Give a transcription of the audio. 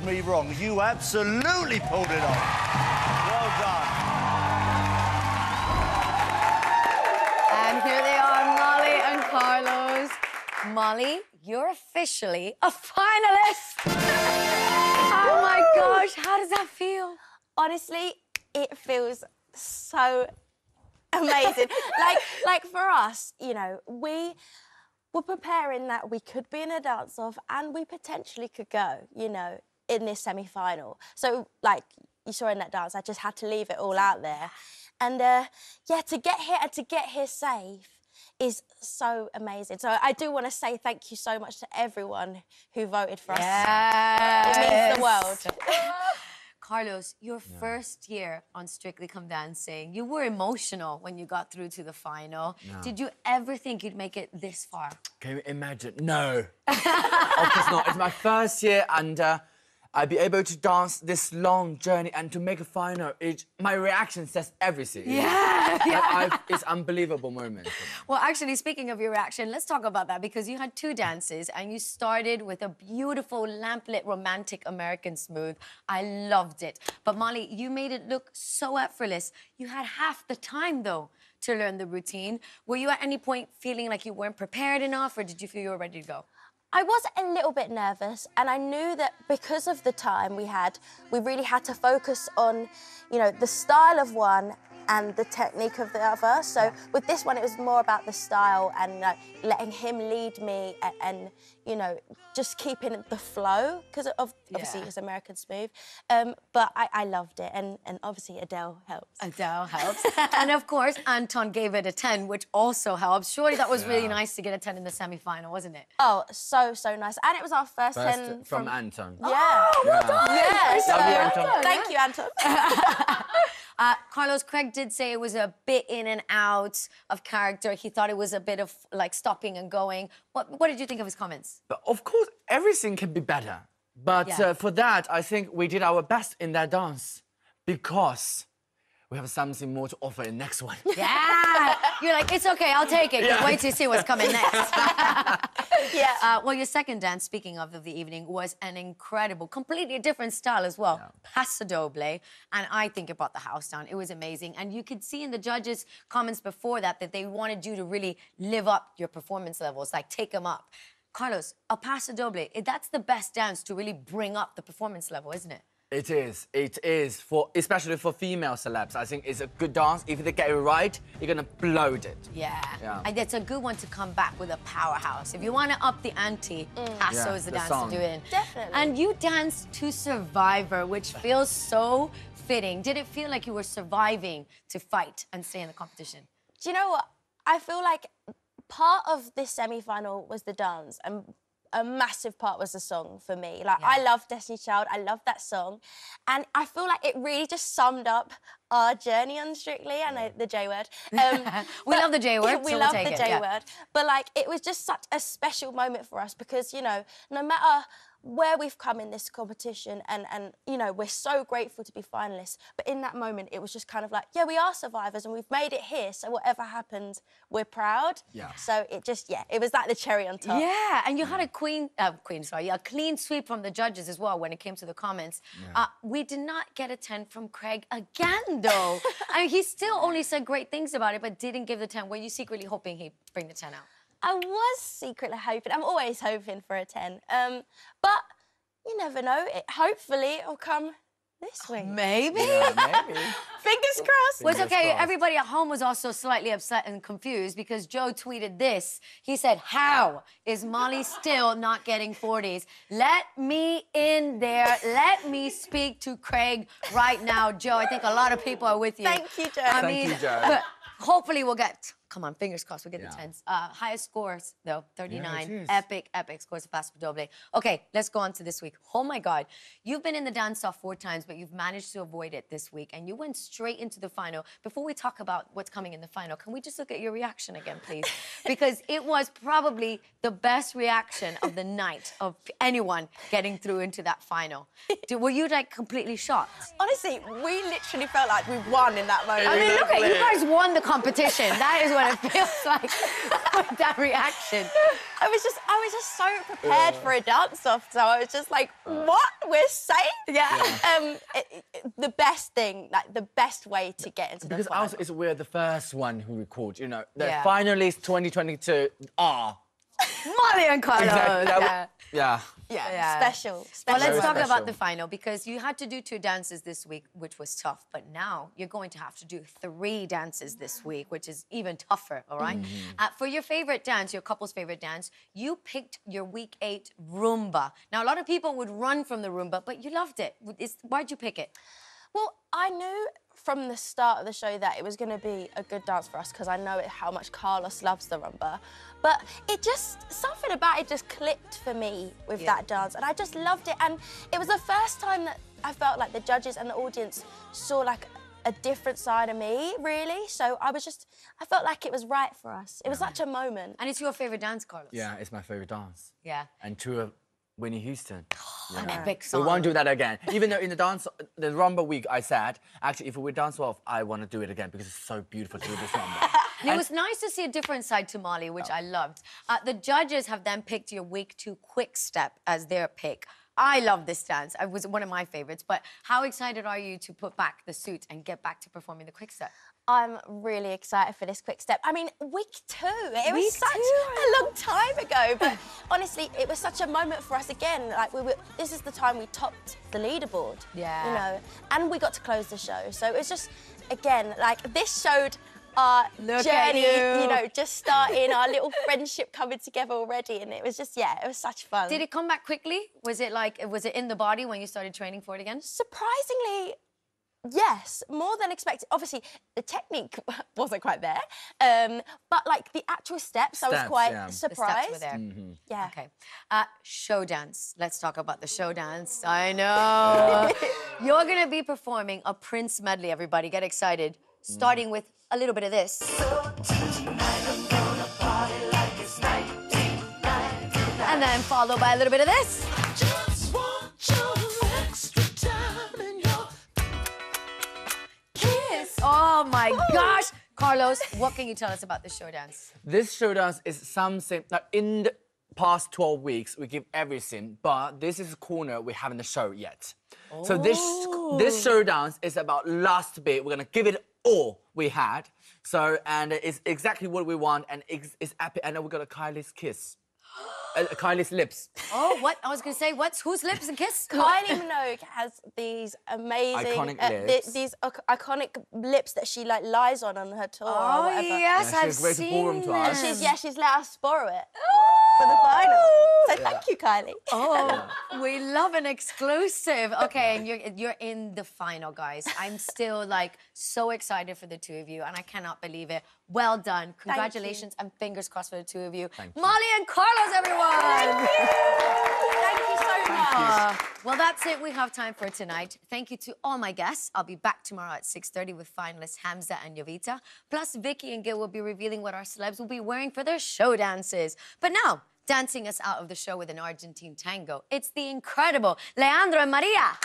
Me wrong. You absolutely pulled it off. Well done. And here they are, Molly and Carlos. Molly, you're officially a finalist. Oh my gosh, how does that feel? Honestly, it feels so amazing. like for us, you know, we were preparing that we could be in a dance-off and we potentially could go, you know, in this semi-final. So, like you saw in that dance, I just had to leave it all out there. And, yeah, to get here and to get here safe is so amazing. So I do want to say thank you so much to everyone who voted for us. Yes. It means the world. Carlos, your first year on Strictly Come Dancing, you were emotional when you got through to the final. No. Did you ever think you'd make it this far? Can you imagine? No. Of course not. It's my first year and I'd be able to dance this long journey and to make a final. My reaction says everything. Yeah. It's an unbelievable moment. Well, actually, speaking of your reaction, let's talk about that because you had 2 dances and you started with a beautiful lamplit romantic American smooth. I loved it. But Molly, you made it look so effortless. You had half the time, though, to learn the routine. Were you at any point feeling like you weren't prepared enough or did you feel you were ready to go? I was a little bit nervous and I knew that because of the time we really had to focus on, you know, the style of one and the technique of the other. So with this one, it was more about the style and letting him lead me and you know, just keeping the flow because of obviously his American smooth. But I loved it and obviously Adele helps. Adele helps. And of course, Anton gave it a 10, which also helps. Surely that was really nice to get a 10 in the semi-final, wasn't it? Oh, so nice. And it was our first 10 from Anton. Yeah. Oh, well done. Yeah, so, Love you, Anton. Thank you, Anton. Carlos, Craig did say it was a bit in and out of character. He thought it was a bit of, like, stopping and going. What did you think of his comments? But of course, everything can be better. But for that, I think we did our best in that dance because we have something more to offer in next one. Yeah! You're like, it's okay, I'll take it. Just wait to see what's coming next. Well, your second dance, speaking of the evening, was an incredible, completely different style as well. Paso Doble. And I think it brought the house down. It was amazing. And you could see in the judges' comments before that they wanted you to really live up your performance levels, like take them up. Carlos, a Paso Doble, that's the best dance to really bring up the performance level, isn't it? It is, especially for female celebs. I think it's a good dance. If they get it right, you're gonna blow it. Yeah. And it's a good one to come back with a powerhouse. If you want to up the ante, Paso is the dance to do it. Definitely. And you danced to Survivor, which feels so fitting. Did it feel like you were surviving to fight and stay in the competition? Do you know what? I feel like part of this semi-final was the dance and a massive part was the song for me. Like, I love Destiny's Child, I love that song. And I feel like it really just summed up our journey on Strictly. I know the J word. We love the J word, we love the J word. But, like, it was just such a special moment for us because, you know, no matter where we've come in this competition and you know, we're so grateful to be finalists, but in that moment, it was just kind of like, yeah, we are survivors and we've made it here, so whatever happens, we're proud. So it just, it was like the cherry on top. Yeah, and you had a a clean sweep from the judges as well when it came to the comments. We did not get a 10 from Craig again, though. I mean, he still only said great things about it, but didn't give the 10. Were you secretly hoping he'd bring the 10 out? I was secretly hoping. I'm always hoping for a 10. But you never know. Hopefully it'll come this week. Maybe. Fingers crossed. Well, it's okay. Everybody at home was also slightly upset and confused because Joe tweeted this. He said, how is Molly still not getting 40s? Let me in there. Let me speak to Craig right now, Joe. I think a lot of people are with you. Thank you, Joe. Thank you, Joe. But hopefully we'll get... Come on, fingers crossed, we'll get the 10s. Highest scores, though, 39. Epic scores of Paso Doble. Okay, let's go on to this week. Oh, my God. You've been in the dance-off 4 times, but you've managed to avoid it this week, and you went straight into the final. Before we talk about what's coming in the final, can we just look at your reaction again, please? Because it was probably the best reaction of the night of anyone getting through into that final. Were you, like, completely shocked? Honestly, we literally felt like we won in that moment. I mean, look at you guys won the competition. That is what what it feels like with that reaction. I was just so prepared for a dance-off, so I was just like, what? We're safe? Yeah. The best thing, like the best way to get into the Because final. also it's we're the first one who record, you know. The Yeah. finalists 2022 are. Molly and Carlos. Exactly. Yeah. Yeah, special. Well, special. let's Very talk about special. the final, because you had to do 2 dances this week, which was tough. But now you're going to have to do 3 dances this week, which is even tougher, all right? For your favorite dance, your couple's favorite dance, you picked your week 8 Rumba. Now, a lot of people would run from the Rumba, but you loved it. Why'd you pick it? Well, I knew from the start of the show that it was going to be a good dance for us because I know how much Carlos loves the rumba. But something about it just clicked for me with that dance, and I just loved it. And it was the first time that I felt like the judges and the audience saw like a different side of me, really. So I felt like it was right for us. It was such a moment. And it's your favorite dance, Carlos. Yeah, it's my favorite dance. Yeah. And to Winnie Houston. An epic We song. won't do that again. Even though in the Rumba week, I said, actually, if we dance off, I want to do it again because it's so beautiful to do this Rumba. And it was nice to see a different side to Molly, which I loved. The judges have then picked your week 2 quick step as their pick. I love this dance. It was one of my favorites. But how excited are you to put back the suit and get back to performing the quick step? I'm really excited for this quick step. I mean, week 2, it was Week such 2. a long time ago, but honestly, it was such a moment for us again. Like this is the time we topped the leaderboard, Yeah. you know, and we got to close the show. So it was just, again, like this showed our Look at journey, you. you know, just starting, our little friendship coming together already, and it was just, yeah, it was such fun. Did it come back quickly? Was it in the body when you started training for it again? Surprisingly, yes, more than expected. Obviously, the technique wasn't quite there, but like the actual steps I was quite yeah. The surprised. steps were there. Yeah. Okay. Show dance. Let's talk about the show dance. I know. You're going to be performing a Prince medley, everybody. Get excited. Starting with a little bit of this. And then followed by a little bit of this. Kiss. Oh my gosh. Carlos, what can you tell us about the show dance? This show dance is something that in the past 12 weeks, we give everything, but this is a corner we haven't shown yet. So this show dance is about last bit. We're gonna give it all we had. So, and it's exactly what we want, and it's epic. And then we got a Kylie's kiss. Kylie's lips. Oh, what? I was going to say, whose lips and kiss? Kylie Minogue has these amazing, Iconic lips. these iconic lips that she like lies on her tour or Oh, whatever. yes, Yeah, I've she's great to ballroom seen to us. them. She's let us borrow it for the final. So thank you, Kylie. Oh, we love an exclusive. Okay, and you're in the final, guys. I'm still like so excited for the 2 of you, and I cannot believe it. Well done. Congratulations and fingers crossed for the 2 of you. Molly and Carlos, everyone. Thank you so much. Well, that's it. We have time for tonight. Thank you to all my guests. I'll be back tomorrow at 6:30 with finalists Hamza and Jovita. Plus, Vicky and Gil will be revealing what our celebs will be wearing for their show dances. But now, dancing us out of the show with an Argentine tango, it's the incredible Leandro and Maria.